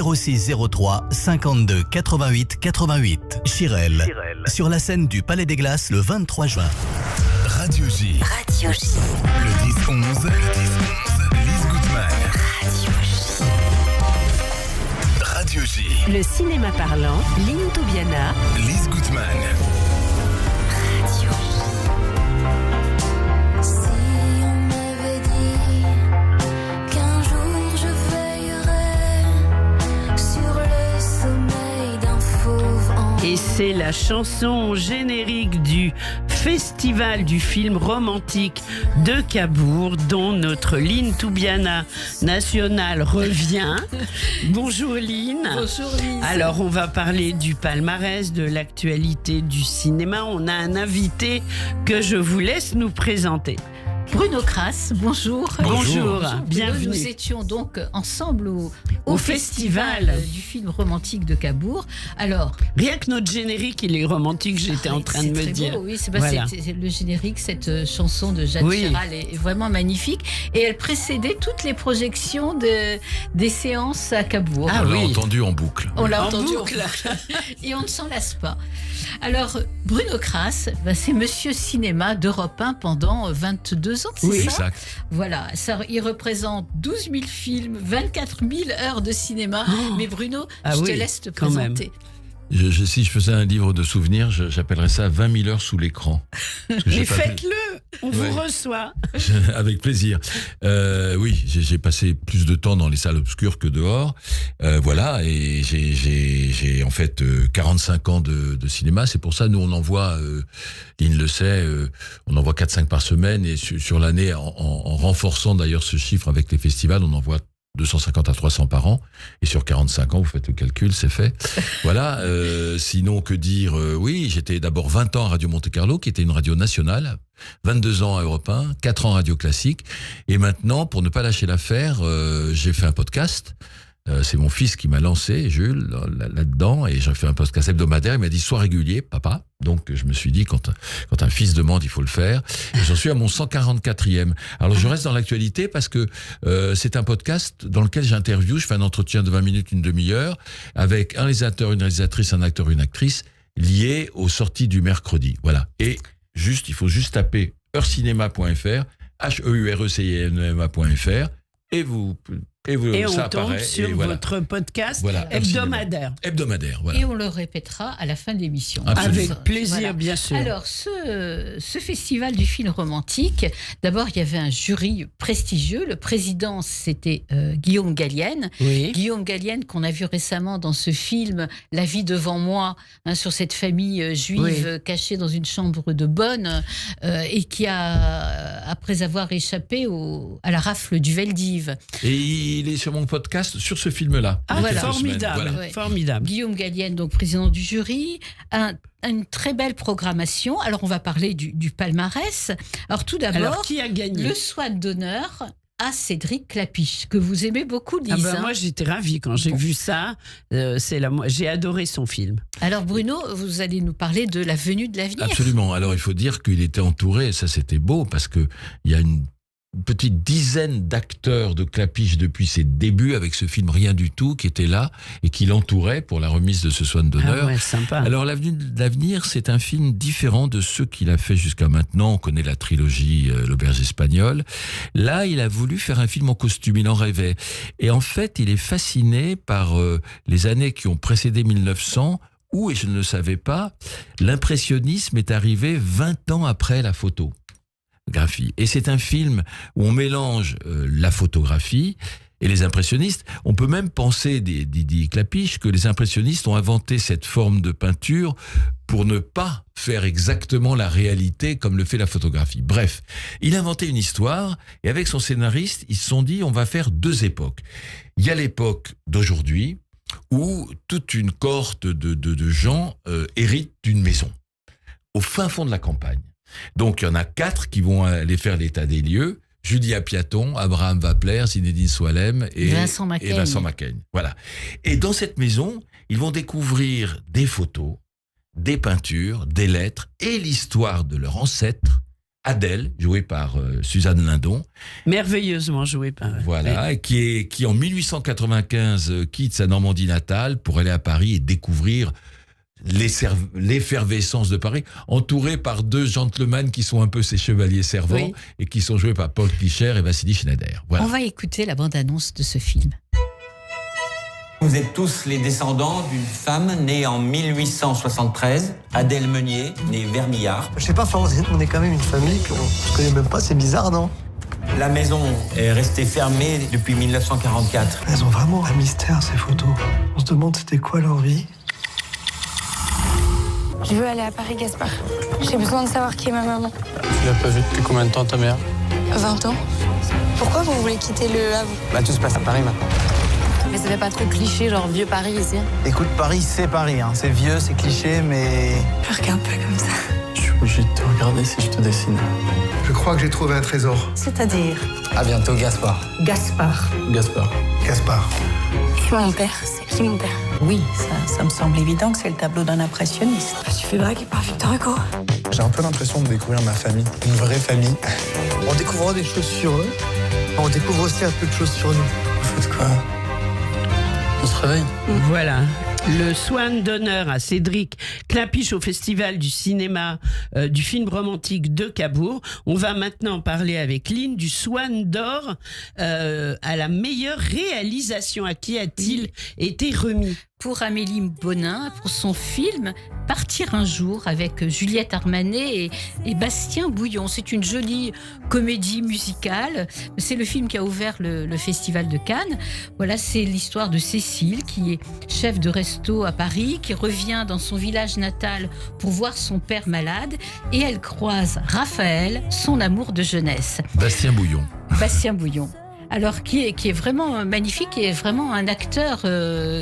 06 03 52 88 88. Chirel, sur la scène du Palais des Glaces le 23 juin. Radio J. Radio J. Le 10-11. Lise Gutmann. Radio J. Radio J. Le cinéma parlant, Lynn Toubiana. Lise Gutmann. Radio J. Si on m'avait dit qu'un jour je veillerais sur le sommeil d'un fauve en... Et c'est la chanson générique du Festival du film romantique de Cabourg, dont notre Lynn Toubiana nationale revient. Bonjour Lynn. Bonjour Lise. Alors on va parler du palmarès, de l'actualité du cinéma. On a un invité que je vous laisse nous présenter. Bruno Crass, bonjour. Bonjour, Bruno, bienvenue. nous étions donc ensemble au festival du film romantique de Cabourg. Alors, Rien que notre générique, il est romantique, j'étais en train de me très dire. beau, oui, c'est Voilà. le générique, cette chanson de Jeanne Oui. Chéral est vraiment magnifique. Et elle précédait toutes les projections des séances à Cabourg. Ah On l'a oui. entendu en boucle. On l'a En entendu boucle. et on ne s'en lasse pas. Alors, Bruno Crass, c'est Monsieur Cinéma d'Europe 1 pendant 22 ans, c'est Oui. ça ? Exact. Voilà, il représente 12 000 films, 24 000 heures de cinéma. Mais Bruno, Ah je oui, te laisse te quand même. présenter. Si je faisais un livre de souvenirs, j'appellerais ça 20 000 heures sous l'écran. Parce que j'ai Mais pas faites-le, on vous Ouais. reçoit. Avec plaisir. Oui, j'ai passé plus de temps dans les salles obscures que dehors. Voilà, et j'ai en fait 45 ans de cinéma. C'est pour ça, nous, on envoie, Lynn le sait, on envoie 4-5 par semaine. Et sur l'année, en renforçant d'ailleurs ce chiffre avec les festivals, on envoie 250 à 300 par an. Et sur 45 ans, vous faites le calcul, c'est fait. Voilà. Sinon, que dire Oui, j'étais d'abord 20 ans à Radio Monte-Carlo, qui était une radio nationale. 22 ans à Europe 1, 4 ans à Radio Classique. Et maintenant, pour ne pas lâcher l'affaire, j'ai fait un podcast. C'est mon fils qui m'a lancé, Jules, là-dedans. Et j'ai fait un podcast hebdomadaire. Il m'a dit, sois régulier, papa. Donc, je me suis dit, quand un fils demande, il faut le faire. Et j'en suis à mon 144e. Alors, je reste dans l'actualité parce que c'est un podcast dans lequel j'interviewe. Je fais un entretien de 20 minutes, une demi-heure, avec un réalisateur, une réalisatrice, un acteur, une actrice, liés aux sorties du mercredi. Voilà. Et il faut juste taper heurecinéma.fr, HEURECINEMA.fr, et Et ça on tombe apparaît. sur et voilà. votre podcast Voilà, hebdomadaire. Hebdomadaire, voilà. Et on le répétera à la fin de l'émission. Absolument. Avec plaisir, Voilà. bien sûr. Alors, ce festival du film romantique, d'abord, il y avait un jury prestigieux. Le président, c'était Guillaume Gallienne. Oui. Guillaume Gallienne, qu'on a vu récemment dans ce film La vie devant moi, sur cette famille juive cachée dans une chambre de bonne, et qui a, après avoir échappé à la rafle du Veldiv. Et il est sur mon podcast sur ce film-là. Ah, Il y a voilà. quelques formidable, semaines, voilà. Ouais. formidable. Guillaume Gallienne, donc président du jury, une très belle programmation. Alors, on va parler du palmarès. Alors, tout Alors, d'abord, qui a gagné le soin d'honneur à Cédric Clapiche, que vous aimez beaucoup, Lise. Moi, j'étais ravie quand j'ai vu ça. J'ai adoré son film. Alors, Bruno, vous allez nous parler de La venue de l'avenir. Absolument. Alors, il faut dire qu'il était entouré, et ça c'était beau, parce que il y a une petite dizaine d'acteurs de Clapiche depuis ses débuts avec ce film Rien du tout qui était là et qui l'entourait pour la remise de ce soin d'honneur. Ah ouais, sympa. Alors, L'avenir, c'est un film différent de ceux qu'il a fait jusqu'à maintenant. On connaît la trilogie L'Auberge espagnole. Là, il a voulu faire un film en costume, il en rêvait. Et en fait, il est fasciné par les années qui ont précédé 1900, où, et je ne le savais pas, l'impressionnisme est arrivé 20 ans après la photographie. Et c'est un film où on mélange la photographie et les impressionnistes. On peut même penser, dit Clapiche, que les impressionnistes ont inventé cette forme de peinture pour ne pas faire exactement la réalité comme le fait la photographie. Bref, il a inventé une histoire et avec son scénariste, ils se sont dit on va faire 2 époques. Il y a l'époque d'aujourd'hui où toute une cohorte de gens héritent d'une maison au fin fond de la campagne. Donc il y en a 4 qui vont aller faire l'état des lieux. Julia Piaton, Abraham Wapler, Zinedine Soilem et Vincent Macaigne. Voilà. Et dans cette maison, ils vont découvrir des photos, des peintures, des lettres et l'histoire de leur ancêtre Adèle, jouée par Suzanne Lindon. Merveilleusement joué par eux. Voilà, et qui en 1895 quitte sa Normandie natale pour aller à Paris et découvrir l'effervescence de Paris, entouré par 2 gentlemen qui sont un peu ses chevaliers servants, Oui. et qui sont joués par Paul Klicher et Vassili Schneider. Voilà. On va écouter la bande-annonce de ce film. Vous êtes tous les descendants d'une femme née en 1873, Adèle Meunier, née Vermillard. Je sais pas, Florence, on est quand même une famille qu'on se connaît même pas, c'est bizarre, non? La maison est restée fermée depuis 1944. Elles ont vraiment un mystère, ces photos. On se demande c'était quoi leur vie. Je veux aller à Paris, Gaspard. J'ai besoin de savoir qui est ma maman. Tu l'as pas vue depuis combien de temps, ta mère? 20 ans. Pourquoi vous voulez quitter le Havre? Bah, tout se passe à Paris maintenant. Mais ça fait pas trop cliché, genre vieux Paris ici? Écoute, Paris, c'est Paris, hein. C'est vieux, c'est cliché, mais... Je regarde pas comme ça. Je suis obligé de te regarder si je te dessine. Je crois que j'ai trouvé un trésor. C'est-à-dire À bientôt, Gaspard. Gaspard. Gaspard. Gaspard. Et mon père, c'est qui mon père? Oui, ça me semble évident que c'est le tableau d'un impressionniste. Je me suis fait draguer par Victor Hugo. J'ai un peu l'impression de découvrir ma famille. Une vraie famille. On découvre des choses sur eux. On découvre aussi un peu de choses sur nous. Vous faites quoi? On se réveille? Voilà. Le Swan d'honneur à Cédric Klapisch au Festival du cinéma du film romantique de Cabourg. On va maintenant parler avec Lynn du Swan d'or à la meilleure réalisation. À qui a-t-il été remis? Pour Amélie Bonin, pour son film Partir un jour avec Juliette Armanet et Bastien Bouillon. C'est une jolie comédie musicale. C'est le film qui a ouvert le Festival de Cannes. Voilà, c'est l'histoire de Cécile qui est chef de resto à Paris, qui revient dans son village natal pour voir son père malade et elle croise Raphaël, son amour de jeunesse. Bastien Bouillon. Bastien Bouillon. Alors, qui est vraiment magnifique et vraiment un acteur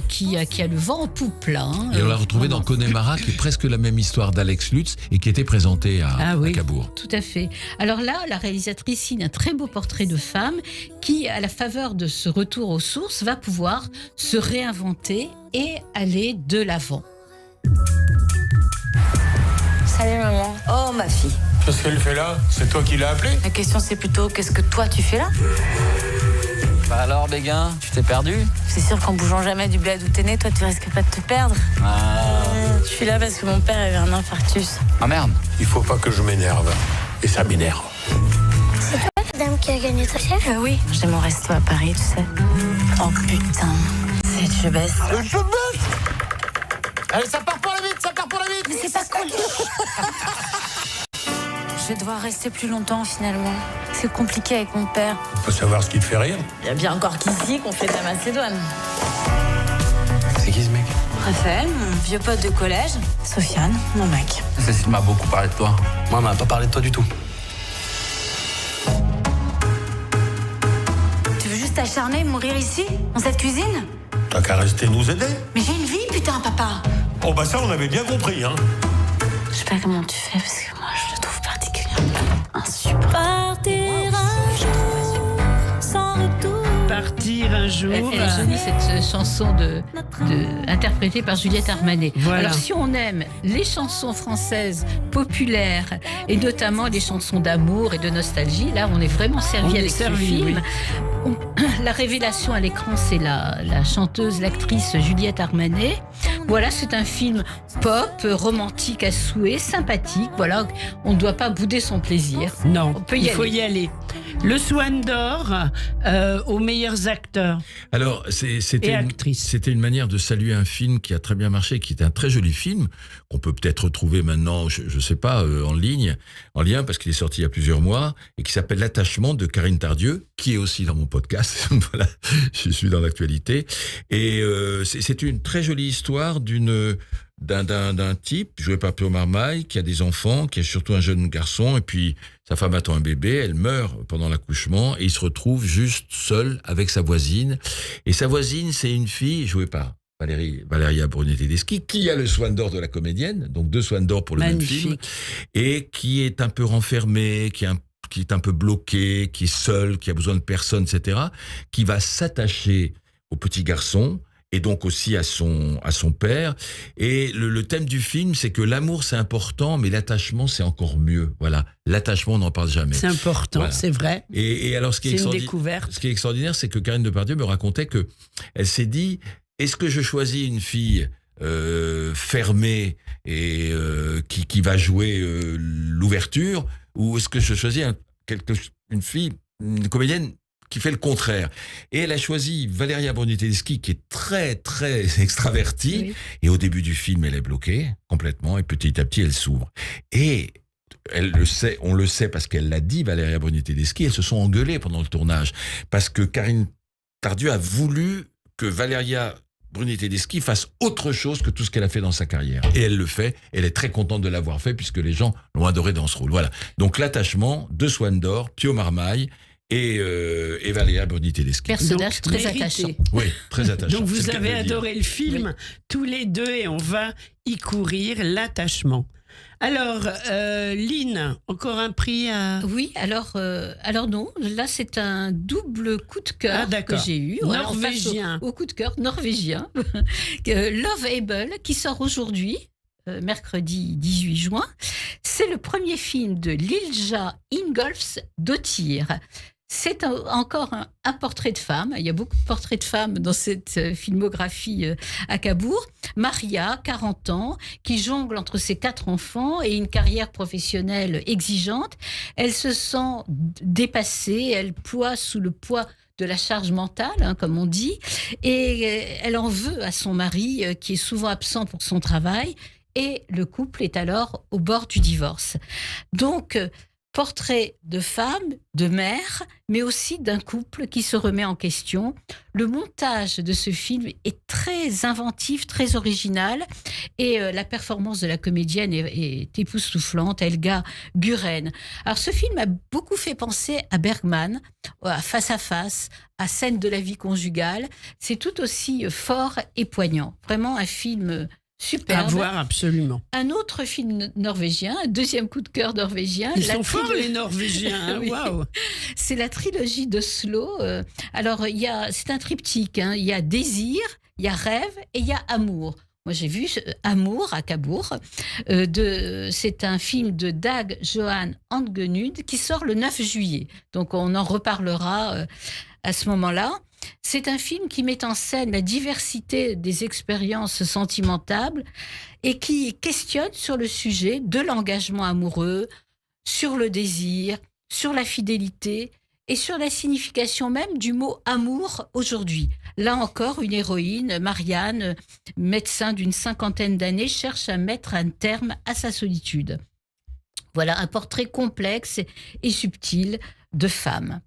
qui a le vent en poupe, là. Hein, Et on l'a retrouvé dans Connemara, qui est presque la même histoire d'Alex Lutz et qui était présenté à Cabourg. Tout à fait. Alors là, la réalisatrice signe un très beau portrait de femme qui, à la faveur de ce retour aux sources, va pouvoir se réinventer et aller de l'avant. Salut maman. Oh, ma fille. Qu'est-ce qu'elle fait là? C'est toi qui l'as appelée? La question, c'est plutôt qu'est-ce que toi, tu fais là? Bah alors, Béguin, tu t'es perdu? C'est sûr qu'en bougeant jamais du bled où t'es né, toi, tu risques pas de te perdre. Je suis là parce que mon père avait un infarctus. Ah merde. Il faut pas que je m'énerve. Et ça m'énerve. La dame qui a gagné ta chef? Oui, j'ai mon resto à Paris, tu sais. Oh putain, cette je baisse. Allez, ça part pour la vite, ça part pour la vite! Mais c'est pas cool. Je vais devoir rester plus longtemps finalement. C'est compliqué avec mon père. Faut savoir ce qui te fait rire. Il y a bien encore qu'ici qu'on fait de la Macédoine. C'est qui ce mec? Raphaël, mon vieux pote de collège. Sofiane, mon mec. Cécile m'a beaucoup parlé de toi. Moi, on m'a pas parlé de toi du tout. Tu veux juste t'acharner et mourir ici, dans cette cuisine? T'as qu'à rester nous aider. Mais j'ai une vie, putain, papa. Oh bah ça, on avait bien compris, hein. Je sais pas comment tu fais parce que moi je le trouve particulièrement insupportable. Partir un jour. Elle est jolie, cette chanson interprétée par Juliette Armanet. Voilà. Alors, si on aime les chansons françaises populaires et notamment les chansons d'amour et de nostalgie, là, on est vraiment servi avec ce film. La révélation à l'écran, c'est la chanteuse, l'actrice Juliette Armanet. Voilà, c'est un film pop, romantique à souhait, sympathique. Voilà, on ne doit pas bouder son plaisir. Non, On peut il faut y aller. Le Swan d'or aux meilleurs acteurs. Alors, c'était actrices. une manière de saluer un film qui a très bien marché, qui est un très joli film, qu'on peut peut-être retrouver maintenant, je sais pas, en lien, parce qu'il est sorti il y a plusieurs mois, et qui s'appelle L'Attachement de Karine Tardieu, qui est aussi dans mon podcast. Voilà, je suis dans l'actualité. Et c'est une très jolie histoire d'un type joué par Pio Marmaille qui a des enfants, qui est surtout un jeune garçon, et puis sa femme attend un bébé, elle meurt pendant l'accouchement et il se retrouve juste seul avec sa voisine. Et sa voisine, c'est une fille jouée par Valeria Brunet-Tedeschi, qui a le Swan d'or de la comédienne, donc 2 Swan d'or pour le même film, et qui est un peu renfermée, qui est un peu bloquée, qui est seule, qui a besoin de personne, etc., qui va s'attacher au petit garçon. et donc aussi à son père. Et le thème du film, c'est que l'amour c'est important, mais l'attachement c'est encore mieux. Voilà, l'attachement on n'en parle jamais. C'est important, Voilà. c'est vrai. Et alors ce qui est C'est une découverte. ce qui est extraordinaire, c'est que Karine Depardieu me racontait que elle s'est dit, est-ce que je choisis une fille fermée et qui va jouer l'ouverture, ou est-ce que je choisis une fille, une comédienne qui fait le contraire. Et elle a choisi Valéria Bruni-Tedeschi, qui est très, très extravertie. Oui. Et au début du film, elle est bloquée complètement. Et petit à petit, elle s'ouvre. Et elle le sait, on le sait parce qu'elle l'a dit, Valéria Bruni-Tedeschi. Elles se sont engueulées pendant le tournage. Parce que Karine Tardieu a voulu que Valéria Bruni-Tedeschi fasse autre chose que tout ce qu'elle a fait dans sa carrière. Et elle le fait. Elle est très contente de l'avoir fait puisque les gens l'ont adoré dans ce rôle. Voilà. Donc, l'attachement de Swan d'Or, Pio Marmaille, et Valéria Bruni-Tedeschi. Personnage Donc, très mérité. attachant. Oui, très attachant. Donc c'est vous le cas de avez le dire. adoré le film, tous les deux, et on va y courir, l'attachement. Alors, Lynn, encore un prix à... Oui, alors non, là c'est un double coup de cœur que d'accord. j'ai eu. Alors, on passe Norvégien. au coup de cœur norvégien. Love Able, qui sort aujourd'hui, mercredi 18 juin. C'est le premier film de Lilja Ingolfsdottir. C'est encore un portrait de femme. Il y a beaucoup de portraits de femmes dans cette filmographie à Cabourg. Maria, 40 ans, qui jongle entre ses 4 enfants et une carrière professionnelle exigeante. Elle se sent dépassée, elle ploie sous le poids de la charge mentale, comme on dit, et elle en veut à son mari, qui est souvent absent pour son travail, et le couple est alors au bord du divorce. Donc, portrait de femme, de mère, mais aussi d'un couple qui se remet en question. Le montage de ce film est très inventif, très original, et la performance de la comédienne est époustouflante, Helga Guren. Alors ce film a beaucoup fait penser à Bergman, à Face à Face, à Scène de la vie conjugale. C'est tout aussi fort et poignant. Vraiment un film superbe. À voir absolument. Un autre film norvégien, un deuxième coup de cœur norvégien. Ils sont forts les Norvégiens, hein, Oui. waouh. C'est la trilogie d'Oslo. Alors, c'est un triptyque. Il y a désir, il y a rêve et il y a amour. Moi, j'ai vu Amour à Cabourg. C'est un film de Dag Johan Angenud qui sort le 9 juillet. Donc, on en reparlera à ce moment-là. C'est un film qui met en scène la diversité des expériences sentimentales et qui questionne sur le sujet de l'engagement amoureux, sur le désir, sur la fidélité et sur la signification même du mot amour aujourd'hui. Là encore, une héroïne, Marianne, médecin d'une 50aine d'années, cherche à mettre un terme à sa solitude. Voilà un portrait complexe et subtil de femme.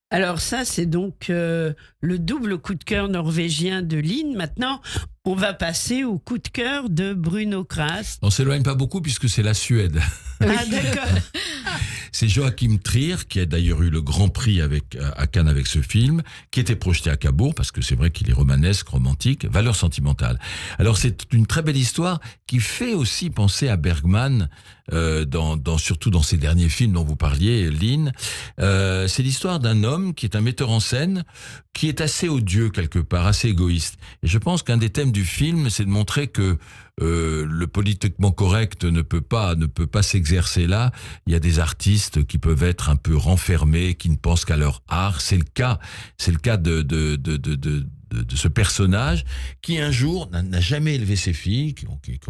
Alors ça, c'est donc le double coup de cœur norvégien de Lynn. Maintenant, on va passer au coup de cœur de Bruno Kras. On s'éloigne pas beaucoup puisque c'est la Suède. Ah d'accord. C'est Joachim Trier qui a d'ailleurs eu le Grand Prix à Cannes avec ce film, qui était projeté à Cabourg parce que c'est vrai qu'il est romanesque, romantique, valeur sentimentale. Alors c'est une très belle histoire qui fait aussi penser à Bergman, surtout dans ses derniers films dont vous parliez, Lynn. C'est l'histoire d'un homme qui est un metteur en scène qui est assez odieux quelque part, assez égoïste. Et je pense qu'un des thèmes du film, c'est de montrer que le politiquement correct ne peut pas s'exercer là. Il y a des artistes qui peuvent être un peu renfermés, qui ne pensent qu'à leur art. C'est le cas de ce personnage qui un jour n'a jamais élevé ses filles, qui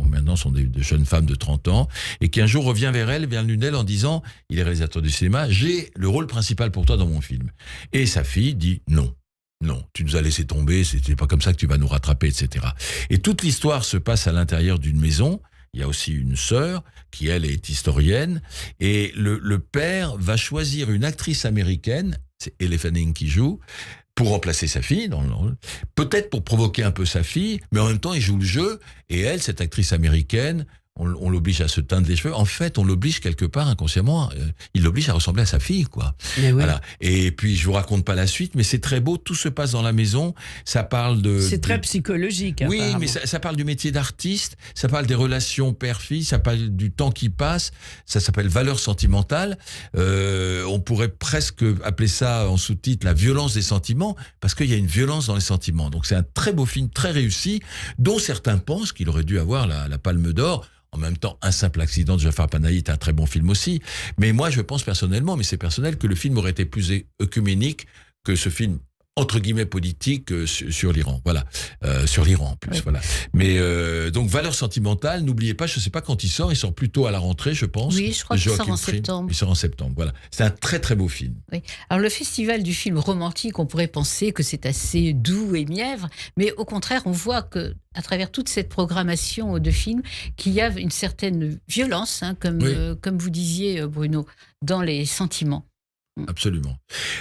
maintenant sont des jeunes femmes de 30 ans, et qui un jour revient vers l'une d'elles en disant, il est réalisateur du cinéma, j'ai le rôle principal pour toi dans mon film. Et sa fille dit non. Non, tu nous as laissé tomber, c'était pas comme ça que tu vas nous rattraper, etc. Et toute l'histoire se passe à l'intérieur d'une maison. Il y a aussi une sœur qui, elle, est historienne. Et le père va choisir une actrice américaine, c'est Elle Fanning qui joue, pour remplacer sa fille, peut-être pour provoquer un peu sa fille, mais en même temps, il joue le jeu. Et elle, cette actrice américaine, on l'oblige à se teindre les cheveux. En fait, on l'oblige quelque part inconsciemment. Il l'oblige à ressembler à sa fille, quoi. Mais oui. Voilà. Et puis, je vous raconte pas la suite, mais c'est très beau. Tout se passe dans la maison. Ça parle de... C'est très psychologique. Oui, apparemment. mais ça parle du métier d'artiste. Ça parle des relations père-fille. Ça parle du temps qui passe. Ça s'appelle valeur sentimentale. On pourrait presque appeler ça en sous-titre la violence des sentiments, parce qu'il y a une violence dans les sentiments. Donc, c'est un très beau film, très réussi, dont certains pensent qu'il aurait dû avoir la Palme d'Or. En même temps, Un simple accident de Jafar Panahi est un très bon film aussi. Mais moi, je pense personnellement, mais c'est personnel, que le film aurait été plus œcuménique que ce film entre guillemets politique sur l'Iran. Voilà. Sur l'Iran en plus. Oui. Voilà. Mais donc, valeur sentimentale, n'oubliez pas, je ne sais pas quand il sort plutôt à la rentrée, je pense. Oui, je crois qu'il sort en septembre. Il sort en septembre, voilà. C'est un très très beau film. Oui. Alors le festival du film romantique, on pourrait penser que c'est assez doux et mièvre, mais au contraire, on voit que à travers toute cette programmation de films, qu'il y a une certaine violence, hein, comme vous disiez, Bruno, dans les sentiments. Absolument.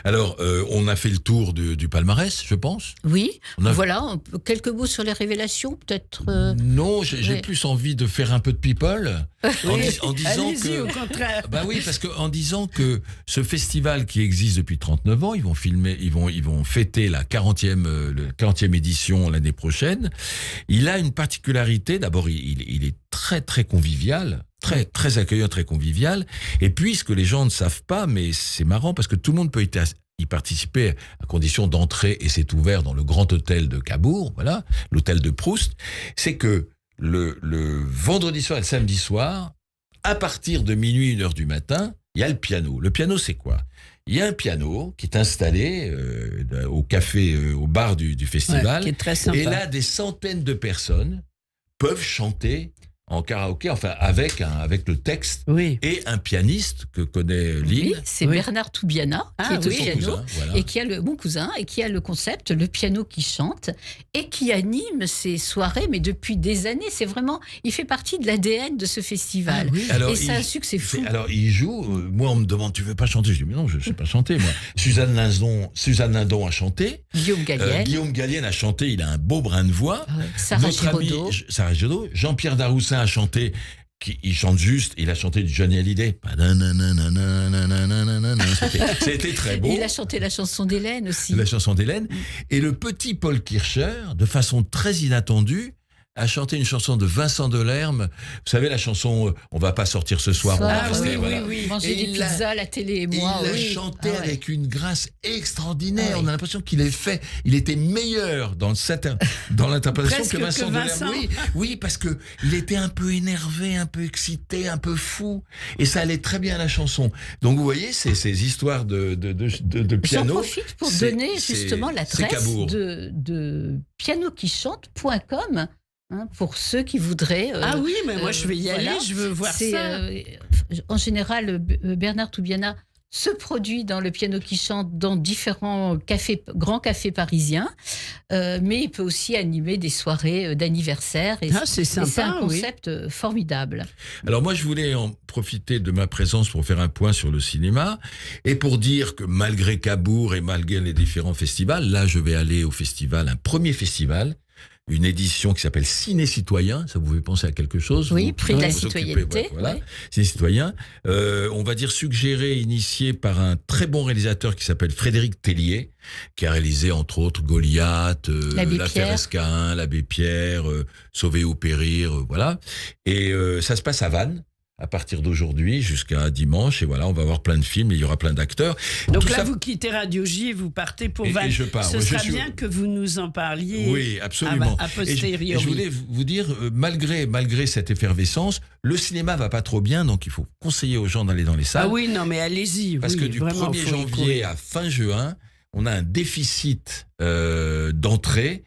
Alors, on a fait le tour du palmarès, je pense. Oui, voilà. Quelques mots sur les révélations, peut-être. Non, j'ai plus envie de faire un peu de people. En disant que... au contraire. Bah oui, parce qu'en disant que ce festival qui existe depuis 39 ans, ils vont fêter la 40e édition l'année prochaine. Il a une particularité. D'abord, il est très, très convivial. Très, très accueillant, très convivial. Et puis, ce que les gens ne savent pas, mais c'est marrant parce que tout le monde peut y participer à condition d'entrer, et c'est ouvert dans le grand hôtel de Cabourg, voilà, l'hôtel de Proust, c'est que le vendredi soir et le samedi soir, à partir de minuit, 1h du matin, il y a le piano. Le piano, c'est quoi ? Il y a un piano qui est installé au bar du festival. Qui est très sympa. Et là, des centaines de personnes peuvent chanter en karaoké, enfin avec le texte, et un pianiste que connaît Lynn. Oui, c'est Bernard Toubiana, qui est au piano, cousin, voilà. et qui a mon cousin, et qui a le concept, le piano qui chante, et qui anime ces soirées, mais depuis des années. C'est vraiment, il fait partie de l'ADN de ce festival. Alors, et c'est un succès fou. Alors, il joue, moi on me demande, tu veux pas chanter ? Je dis, mais non, je sais pas chanter, moi. Suzanne Lindon a chanté. Guillaume Gallienne a chanté, il a un beau brin de voix. Sarah Giraudot. Jean-Pierre Daroussin a chanté, il chante juste, il a chanté du Johnny Hallyday. C'était très beau. Il a chanté la chanson d'Hélène aussi. La chanson d'Hélène. Et le petit Paul Kircher, de façon très inattendue, a chanté une chanson de Vincent Delerme. Vous savez, la chanson « On va pas sortir ce soir ». Oui. Manger des pizzas, la télé et moi. Il a chanté avec une grâce extraordinaire. On a l'impression qu'il était meilleur dans l'interprétation que Vincent Delerme. Oui, parce que il était un peu énervé, un peu excité, un peu fou. Et ça allait très bien à la chanson. Donc, vous voyez, ces histoires de piano. J'en profite pour donner justement l'adresse de pianoquichante.com. Hein, pour ceux qui voudraient... ah oui, mais moi je vais y aller, je veux voir ça. En général, Bernard Toubiana se produit dans le piano qui chante dans différents grands cafés parisiens, mais il peut aussi animer des soirées d'anniversaire. C'est sympa, c'est un concept formidable. Alors moi, je voulais en profiter de ma présence pour faire un point sur le cinéma et pour dire que malgré Cabourg et malgré les différents festivals, là je vais aller au festival, un premier festival, une édition qui s'appelle Ciné Citoyen. Ça vous fait penser à quelque chose ? Oui, prix de la citoyenneté. Voilà, Ciné Citoyen. On va dire suggéré, initié par un très bon réalisateur qui s'appelle Frédéric Tellier, qui a réalisé entre autres Goliath, L'affaire Escahin, L'Abbé Pierre, Sauver ou périr, voilà. Et ça se passe à Vannes, à partir d'aujourd'hui jusqu'à dimanche, et voilà, on va avoir plein de films et il y aura plein d'acteurs. Donc tout là, vous quittez Radio J et vous partez pour Vannes. Et je pars. Ce sera bien que vous nous en parliez. Oui, absolument. A posteriori. Et je voulais vous dire, malgré cette effervescence, le cinéma va pas trop bien, donc il faut conseiller aux gens d'aller dans les salles. Ah oui, non, mais allez-y. Parce que du 1er janvier à fin juin, on a un déficit d'entrée.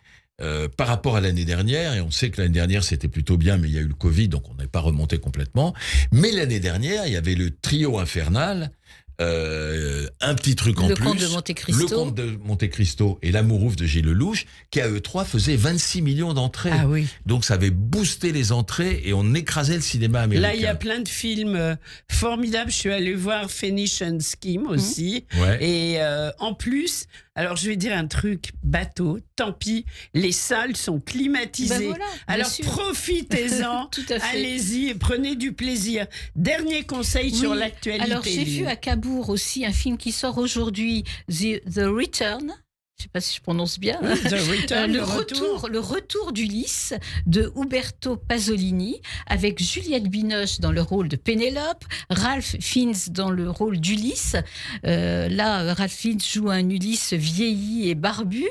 Par rapport à l'année dernière, et on sait que l'année dernière c'était plutôt bien, mais il y a eu le Covid, donc on n'est pas remonté complètement. Mais l'année dernière, il y avait le trio infernal, un petit truc en plus. Le Comte de Monte Cristo. Le Comte de Monte Cristo et L'Amour ouf de Gilles Lelouch, qui à eux trois faisaient 26 millions d'entrées. Ah oui. Donc ça avait boosté les entrées et on écrasait le cinéma américain. Là, il y a plein de films formidables. Je suis allée voir Phoenician Scheme aussi. Ouais. Et en plus, Alors, je vais dire un truc bateau. Tant pis, les salles sont climatisées. Ben voilà, bien Alors, sûr. profitez-en. Tout à fait. Allez-y et prenez du plaisir. Dernier conseil sur Oui. l'actualité. Alors, j'ai vu à Cabourg aussi un film qui sort aujourd'hui, The Return. Je ne sais pas si je prononce bien. Oui, The Return, le retour d'Ulysse de Uberto Pasolini, avec Juliette Binoche dans le rôle de Pénélope, Ralph Fiennes dans le rôle d'Ulysse. Là, Ralph Fiennes joue un Ulysse vieilli et barbu.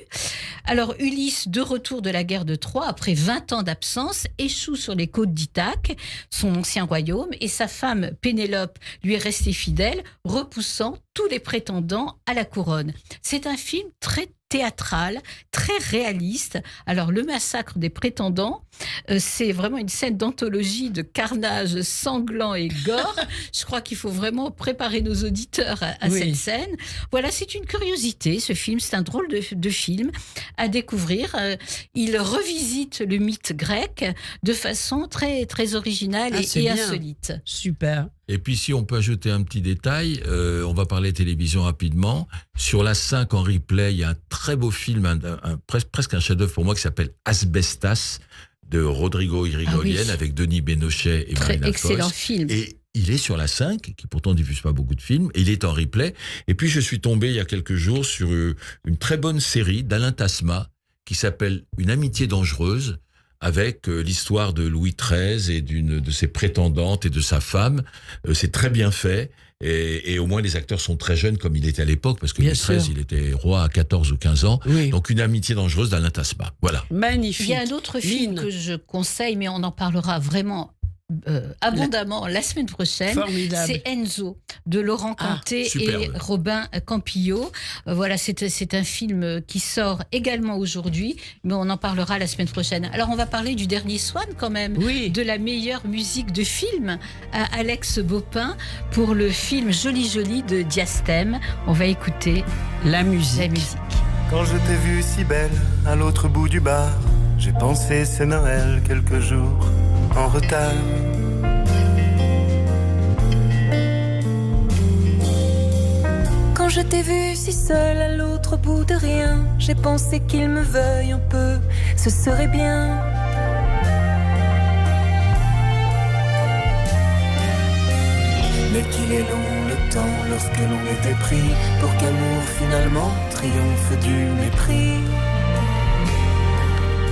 Alors, Ulysse, de retour de la guerre de Troie, après 20 ans d'absence, échoue sur les côtes d'Ithaque, son ancien royaume, et sa femme Pénélope lui est restée fidèle, repoussant tous les prétendants à la couronne. C'est un film très théâtral, très réaliste. Alors, le massacre des prétendants, c'est vraiment une scène d'anthologie de carnage sanglant et gore. Je crois qu'il faut vraiment préparer nos auditeurs à cette scène. Voilà, c'est une curiosité, ce film. C'est un drôle de film à découvrir. Il revisite le mythe grec de façon très, très originale et insolite. Super. Et puis, si on peut ajouter un petit détail, on va parler télévision rapidement. Sur la 5 en replay, il y a un très beau film, presque un chef-d'œuvre pour moi, qui s'appelle Asbestas, de Rodrigo Irigoyen, avec Denis Bénochet et Marina Foïs. Excellent film. Et il est sur la 5, qui pourtant ne diffuse pas beaucoup de films, et il est en replay. Et puis, je suis tombé il y a quelques jours sur une très bonne série d'Alain Tasma, qui s'appelle Une amitié dangereuse, avec l'histoire de Louis XIII et d'une de ses prétendantes et de sa femme. C'est très bien fait. Et au moins, les acteurs sont très jeunes comme il était à l'époque, parce que Louis XIII, il était roi à 14 ou 15 ans. Oui. Donc, Une amitié dangereuse d'Alain Tasma. Voilà. Magnifique. Il y a un autre film que je conseille, mais on en parlera vraiment abondamment la semaine prochaine. Formidable. C'est Enzo de Laurent Canté et Robin Campillo. Voilà, c'est un film qui sort également aujourd'hui, mais on en parlera la semaine prochaine. Alors on va parler du dernier Swan quand même, de la meilleure musique de film à Alex Baupin pour le film Joli Joli de Diastème. On va écouter la musique. Quand je t'ai vue si belle à l'autre bout du bar, j'ai pensé c'est Noël quelques jours en retard. Quand je t'ai vue si seule à l'autre bout de rien, j'ai pensé qu'il me veuille un peu, ce serait bien. Mais qu'il est long le temps lorsque l'on était pris, pour qu'amour finalement triomphe du mépris.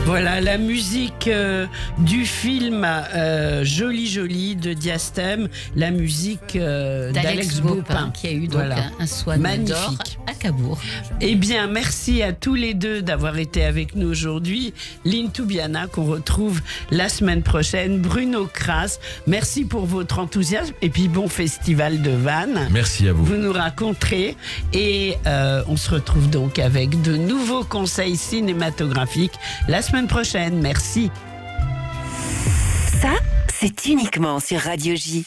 Voilà la musique du film Joli Joli de Diastème, la musique d'Alex Baupin qui a eu donc un Swan d'or à Cabourg. Eh bien, merci à tous les deux d'avoir été avec nous aujourd'hui. Lynn Toubiana qu'on retrouve la semaine prochaine. Bruno Kras, merci pour votre enthousiasme et puis bon festival de Vannes. Merci à vous. Vous nous raconterez et on se retrouve donc avec de nouveaux conseils cinématographiques la semaine prochaine. Merci. Ça, c'est uniquement sur Radio J.